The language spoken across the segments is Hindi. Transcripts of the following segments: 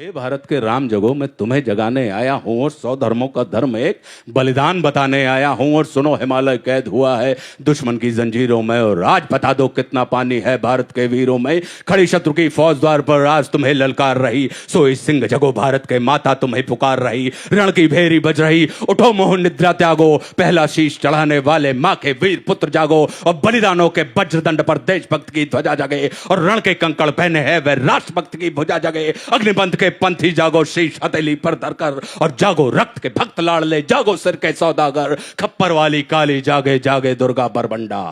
हे भारत के राम जगो, मैं तुम्हें जगाने आया हूं और 100 धर्मों का धर्म एक बलिदान बताने आया हूं। और सुनो, हिमालय कैद हुआ है दुश्मन की जंजीरों में, और आज बता दो कितना पानी है भारत के वीरों में। खड़ी शत्रु की फौज द्वार पर आज तुम्हें ललकार रही, सोई सिंह जगो भारत के माता तुम्हें पुकार रही। रण की भेरी बज रही, उठो मोह निद्रा त्यागो, पहला शीश चढ़ाने वाले माँ के वीर पुत्र जागो। और बलिदानों के वज्रदंड पर देशभक्त की ध्वजा जगे, और रण के कंकड़ पहने है वह राष्ट्रभक्त की भुजा जगे। अग्निपंथ के पंथी जागो, शीश हथेली पर धरकर, और जागो रक्त के भक्त लाडले, जागो सिर के सौदागर। खप्पर वाली काली जागे जागे दुर्गा बरबंडा,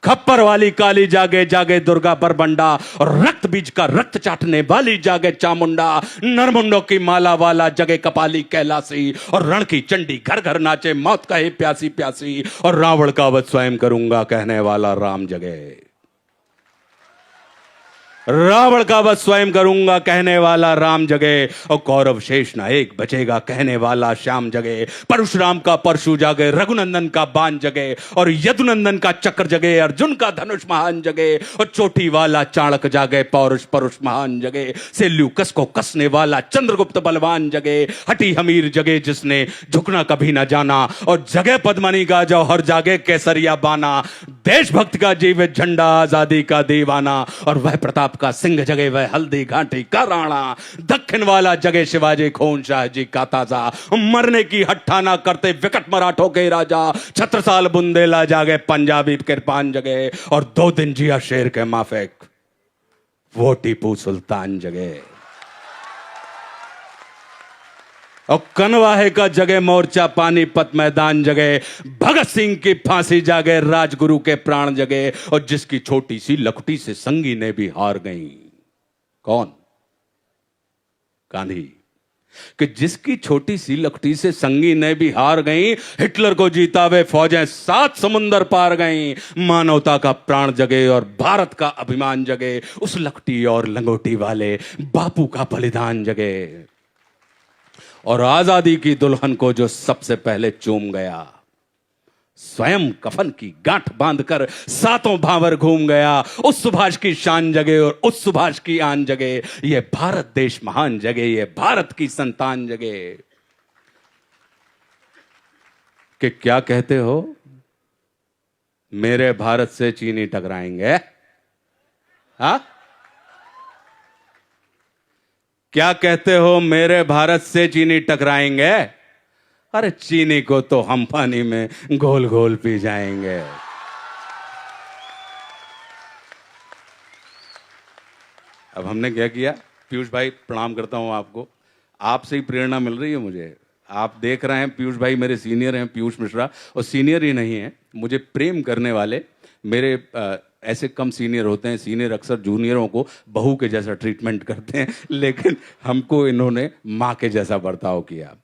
खप्पर वाली काली जागे जागे दुर्गा बरबंडा। और रक्त बीज का रक्त चाटने वाली जागे चामुंडा। नरमुंडों की माला वाला जगे कपाली कैलासी, और रण की चंडी घर घर नाचे मौत कहे प्यासी प्यासी। और रावण का वध स्वयं करूंगा कहने वाला राम जगे, रावण का वध स्वयं करूंगा कहने वाला राम जगे। और कौरव शेष न एक बचेगा कहने वाला श्याम जगे। परशुराम का परशु जागे, रघुनंदन का बाण जगे, और यदुनंदन का चक्र जगे, अर्जुन का धनुष महान जगे। और चोटी वाला चाणक जागे, पौरुष परुष महान जगे। सेल्यूकस को कसने वाला चंद्रगुप्त बलवान जगे। हटी हमीर जगे जिसने झुकना कभी न जाना, और जगे पद्मनी का जौहर जागे केसरिया बाना। देशभक्त का जीवित झंडा आजादी का दीवाना, और वह प्रताप का सिंह जगे वह हल्दी घाटी का राणा। दक्षिण वाला जगे शिवाजी खून शाह जी का ताजा, मरने की हट्ठा ना करते विकट मराठों के राजा। छत्रसाल बुंदेला जागे, पंजाबी किरपान जगे, और 2 दिन जिया शेर के माफिक वो टीपू सुल्तान जगे। और कनवाहे का जगे मोर्चा, पानीपत मैदान जगे। भगत सिंह की फांसी जागे, राजगुरु के प्राण जगे। और जिसकी छोटी सी लखुटी से संगी ने भी हार गई, कौन? गांधी। कि जिसकी छोटी सी लखुटी से संगी ने भी हार गई, हिटलर को जीता वे फौजें 7 समुंदर पार गई। मानवता का प्राण जगे और भारत का अभिमान जगे। उस लखुटी और लंगोटी वाले बापू का बलिदान जगे। और आजादी की दुल्हन को जो सबसे पहले चूम गया, स्वयं कफन की गांठ बांधकर 7 भावर घूम गया। उस सुभाष की शान जगे और उस सुभाष की आन जगे। ये भारत देश महान जगे, ये भारत की संतान जगे। कि क्या कहते हो, मेरे भारत से चीनी टकराएंगे? हा? क्या कहते हो, मेरे भारत से चीनी टकराएंगे? अरे चीनी को तो हम पानी में घोल घोल पी जाएंगे। अब हमने क्या किया? पीयूष भाई प्रणाम करता हूं आपको, आपसे ही प्रेरणा मिल रही है मुझे। आप देख रहे हैं पीयूष भाई मेरे सीनियर हैं, पीयूष मिश्रा, और सीनियर ही नहीं है, मुझे प्रेम करने वाले मेरे ऐसे कम सीनियर होते हैं। सीनियर अक्सर जूनियरों को बहू के जैसा ट्रीटमेंट करते हैं, लेकिन हमको इन्होंने माँ के जैसा बर्ताव किया।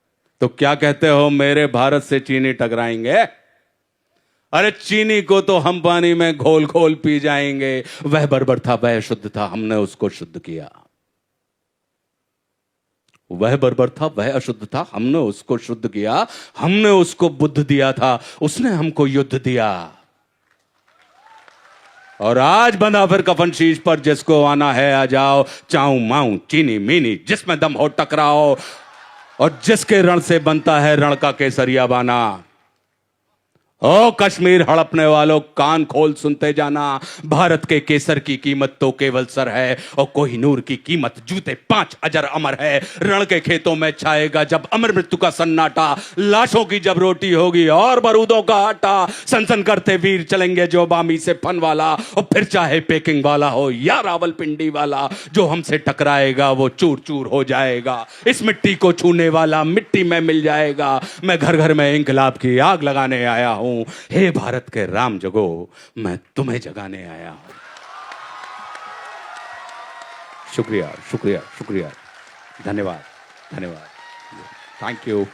तो क्या कहते हो, मेरे भारत से चीनी टकराएंगे? अरे चीनी को तो हम पानी में घोल घोल पी जाएंगे। वह बर्बर था, वह शुद्ध था, हमने उसको शुद्ध किया। वह बर्बर था, वह अशुद्ध था, हमने उसको शुद्ध किया। हमने उसको बुद्ध दिया था, उसने हमको युद्ध दिया। और आज बंधा फिर कफन शीश पर, जिसको आना है आ जाओ। चाऊ माऊ चीनी मीनी जिसमें दम हो टकराओ, और जिसके रण से बनता है रण का केसरिया बाना। ओ कश्मीर हड़पने वालों, कान खोल सुनते जाना। भारत के केसर की कीमत तो केवल सर है, और कोहिनूर की कीमत जूते 5 अजर अमर है। रण के खेतों में छाएगा जब अमर मृत्यु का सन्नाटा, लाशों की जब रोटी होगी और बारूदों का आटा। सनसन करते वीर चलेंगे जो बामी से फन वाला, और फिर चाहे पेकिंग वाला हो या रावलपिंडी वाला। जो हमसे टकराएगा वो चूर चूर हो जाएगा, इस मिट्टी को छूने वाला मिट्टी में मिल जाएगा। मैं घर घर में इंकलाब की आग लगाने आया हूं। हे भारत के राम जगो, मैं तुम्हें जगाने आया हूं। शुक्रिया शुक्रिया शुक्रिया, धन्यवाद धन्यवाद, थैंक यू।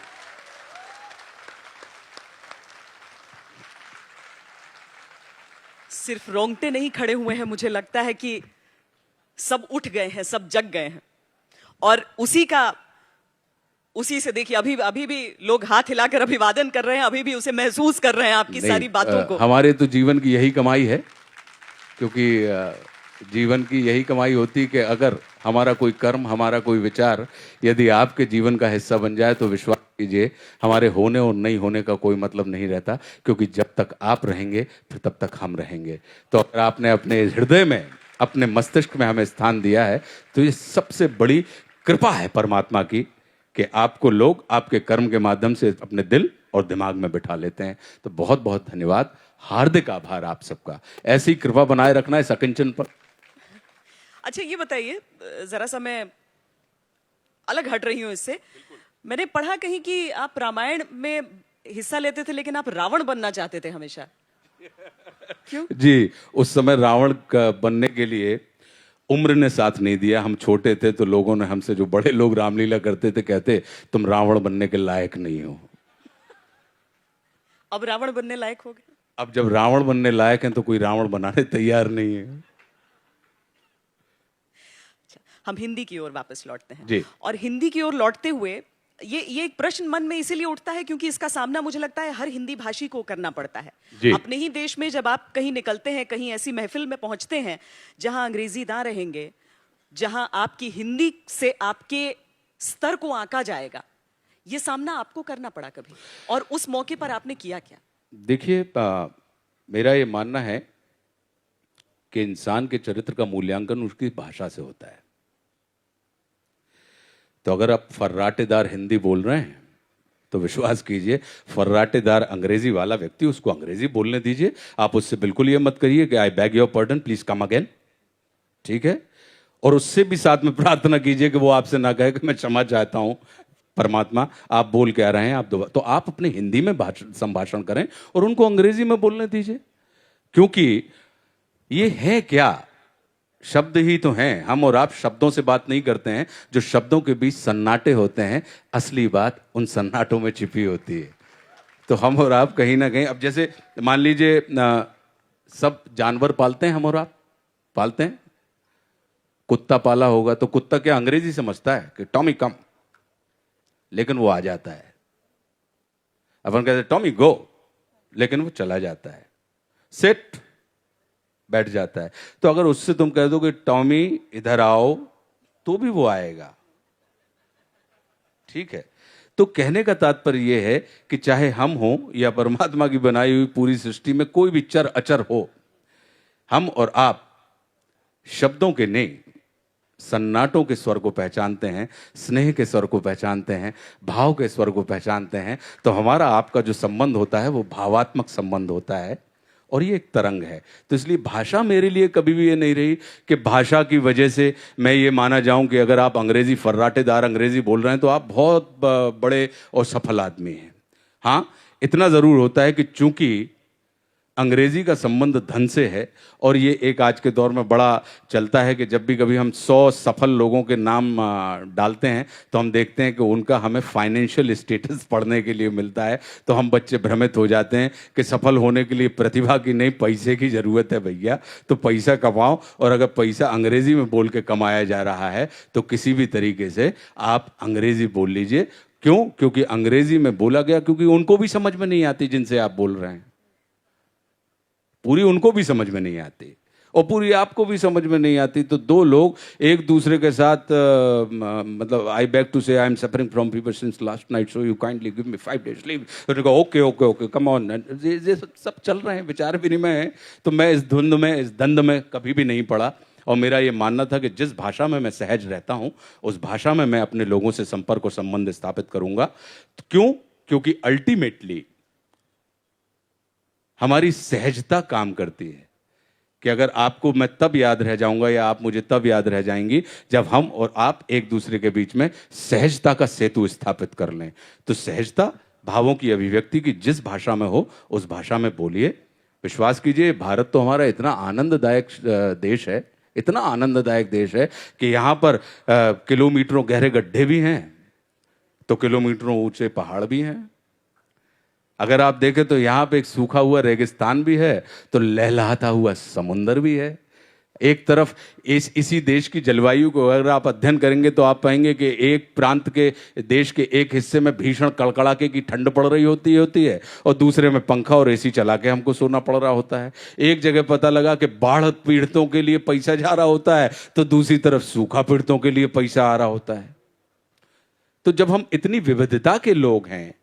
सिर्फ रोंगटे नहीं खड़े हुए हैं, मुझे लगता है कि सब उठ गए हैं, सब जग गए हैं। और उसी से देखिए, अभी भी लोग हाथ हिलाकर अभिवादन कर रहे हैं, अभी भी उसे महसूस कर रहे हैं आपकी सारी बातों को। हमारे तो जीवन की यही कमाई है, क्योंकि जीवन की यही कमाई होती कि अगर हमारा कोई कर्म, हमारा कोई विचार यदि आपके जीवन का हिस्सा बन जाए तो विश्वास कीजिए हमारे होने और नहीं होने का कोई मतलब नहीं रहता, क्योंकि जब तक आप रहेंगे फिर तब तक हम रहेंगे। तो अगर आपने अपने हृदय में, अपने मस्तिष्क में हमें स्थान दिया है तो ये सबसे बड़ी कृपा है परमात्मा की कि आपको लोग आपके कर्म के माध्यम से अपने दिल और दिमाग में बिठा लेते हैं। तो बहुत बहुत धन्यवाद, हार्दिक आभार आप सबका। ऐसी कृपा बनाए रखना है सकिंचन पर। अच्छा ये बताइए, जरा सा मैं अलग हट रही हूं इससे। मैंने पढ़ा कहीं कि आप रामायण में हिस्सा लेते थे लेकिन आप रावण बनना चाहते थे हमेशा, क्यों? जी, उस समय रावण का बनने के लिए उम्र ने साथ नहीं दिया। हम छोटे थे तो लोगों ने हमसे, जो बड़े लोग रामलीला करते थे, कहते तुम रावण बनने के लायक नहीं हो। अब रावण बनने लायक हो गए। अब जब रावण बनने लायक हैं तो कोई रावण बनाने तैयार नहीं है। अच्छा, हम हिंदी की ओर वापस लौटते हैं। जी। और हिंदी की ओर लौटते हुए ये एक प्रश्न मन में इसीलिए उठता है क्योंकि इसका सामना मुझे लगता है हर हिंदी भाषी को करना पड़ता है। जी। अपने ही देश में जब आप कहीं निकलते हैं, कहीं ऐसी महफिल में पहुंचते हैं जहां अंग्रेजी ना रहेंगे, जहां आपकी हिंदी से आपके स्तर को आंका जाएगा, ये सामना आपको करना पड़ा कभी? और उस मौके पर आपने किया क्या? देखिए, मेरा ये मानना है कि इंसान के चरित्र का मूल्यांकन उसकी भाषा से होता है। तो अगर आप फर्राटेदार हिंदी बोल रहे हैं तो विश्वास कीजिए, फर्राटेदार अंग्रेजी वाला व्यक्ति, उसको अंग्रेजी बोलने दीजिए। आप उससे बिल्कुल ये मत करिए कि आई bag your pardon, please come again, ठीक है? और उससे भी साथ में प्रार्थना कीजिए कि वो आपसे ना कहे कि मैं क्षमा चाहता हूं परमात्मा, आप बोल क्या रहे हैं, आप दोबारा। तो आप अपने हिंदी में संभाषण करें और उनको अंग्रेजी में बोलने दीजिए, क्योंकि ये है क्या, शब्द ही तो हैं। हम और आप शब्दों से बात नहीं करते हैं, जो शब्दों के बीच सन्नाटे होते हैं, असली बात उन सन्नाटों में छिपी होती है। तो हम और आप कहीं ना कहीं, अब जैसे मान लीजिए सब जानवर पालते हैं, हम और आप पालते हैं। कुत्ता पाला होगा तो कुत्ता क्या अंग्रेजी समझता है कि टॉमी कम, लेकिन वो आ जाता है। अपन कहते हैं टॉमी गो, लेकिन वो चला जाता है। सिट, बैठ जाता है। तो अगर उससे तुम कह दो कि टॉमी इधर आओ, तो भी वो आएगा, ठीक है? तो कहने का तात्पर्य यह है कि चाहे हम हो या परमात्मा की बनाई हुई पूरी सृष्टि में कोई भी चर अचर हो, हम और आप शब्दों के नहीं, सन्नाटों के स्वर को पहचानते हैं, स्नेह के स्वर को पहचानते हैं, भाव के स्वर को पहचानते हैं। तो हमारा आपका जो संबंध होता है वो भावात्मक संबंध होता है, और ये एक तरंग है। तो इसलिए भाषा मेरे लिए कभी भी ये नहीं रही कि भाषा की वजह से मैं ये माना जाऊं कि अगर आप अंग्रेजी, फर्राटेदार अंग्रेजी बोल रहे हैं तो आप बहुत बड़े और सफल आदमी हैं। हाँ, इतना ज़रूर होता है कि चूंकि अंग्रेजी का संबंध धन से है, और ये एक आज के दौर में बड़ा चलता है कि जब भी कभी हम 100 सफल लोगों के नाम डालते हैं तो हम देखते हैं कि उनका हमें फाइनेंशियल स्टेटस पढ़ने के लिए मिलता है। तो हम बच्चे भ्रमित हो जाते हैं कि सफल होने के लिए प्रतिभा की नहीं, पैसे की ज़रूरत है भैया। तो पैसा कमाओ, और अगर पैसा अंग्रेजी में बोल के कमाया जा रहा है तो किसी भी तरीके से आप अंग्रेजी बोल लीजिए। क्यों? क्योंकि अंग्रेजी में बोला गया, क्योंकि उनको भी समझ में नहीं आती जिनसे आप बोल रहे हैं, पूरी उनको भी समझ में नहीं आती और पूरी आपको भी समझ में नहीं आती। तो दो लोग एक दूसरे के साथ मतलब आई बैक टू से I am suffering from fever since last night, so you kindly give me 5 days leave. Okay okay okay come on, ये सब चल रहे हैं, विचार विनिमय है। तो मैं इस धुंध में, इस दंड में कभी भी नहीं पड़ा, और मेरा ये मानना था कि जिस भाषा में मैं सहज रहता हूँ उस भाषा में मैं अपने लोगों से संपर्क और संबंध स्थापित करूंगा। क्यों? क्योंकि अल्टीमेटली हमारी सहजता काम करती है कि अगर आपको मैं तब याद रह जाऊंगा या आप मुझे तब याद रह जाएंगी जब हम और आप एक दूसरे के बीच में सहजता का सेतु स्थापित कर लें। तो सहजता, भावों की अभिव्यक्ति की जिस भाषा में हो उस भाषा में बोलिए। विश्वास कीजिए, भारत तो हमारा इतना आनंददायक देश है, इतना आनंददायक देश है कि यहाँ पर किलोमीटरों गहरे गड्ढे भी हैं तो किलोमीटरों ऊंचे पहाड़ भी हैं। अगर आप देखें तो यहाँ पे एक सूखा हुआ रेगिस्तान भी है तो लहलहाता हुआ समुंदर भी है। एक तरफ इसी देश की जलवायु को अगर आप अध्ययन करेंगे तो आप पाएंगे कि एक प्रांत के देश के एक हिस्से में भीषण कड़कड़ाके की ठंड पड़ रही होती है और दूसरे में पंखा और एसी चला के हमको सोना पड़ रहा होता है। एक जगह पता लगा कि बाढ़ पीड़ितों के लिए पैसा जा रहा होता है तो दूसरी तरफ सूखा पीड़ितों के लिए पैसा आ रहा होता है। तो जब हम इतनी विविधता के लोग हैं,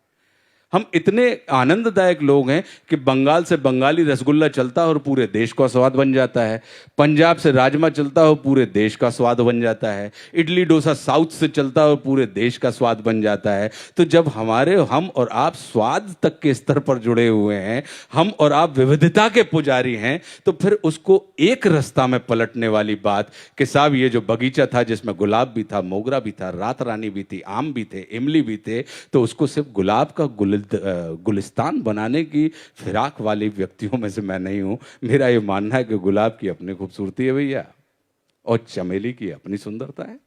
हम इतने आनंददायक लोग हैं कि बंगाल से बंगाली रसगुल्ला चलता है और पूरे देश का स्वाद बन जाता है, पंजाब से राजमा चलता है और पूरे देश का स्वाद बन जाता है, इडली डोसा साउथ से चलता है और पूरे देश का स्वाद बन जाता है। तो जब हम और आप स्वाद तक के स्तर पर जुड़े हुए हैं, हम और आप विविधता के पुजारी हैं, तो फिर उसको एक रास्ता में पलटने वाली बात कि साहब ये जो बगीचा था जिसमें गुलाब भी था, मोगरा भी था, रात रानी भी थी, आम भी थे, इमली भी थे, तो उसको सिर्फ गुलाब का गुलिस्तान बनाने की फिराक वाले व्यक्तियों में से मैं नहीं हूं। मेरा ये मानना है कि गुलाब की अपनी खूबसूरती है भैया और चमेली की अपनी सुंदरता है।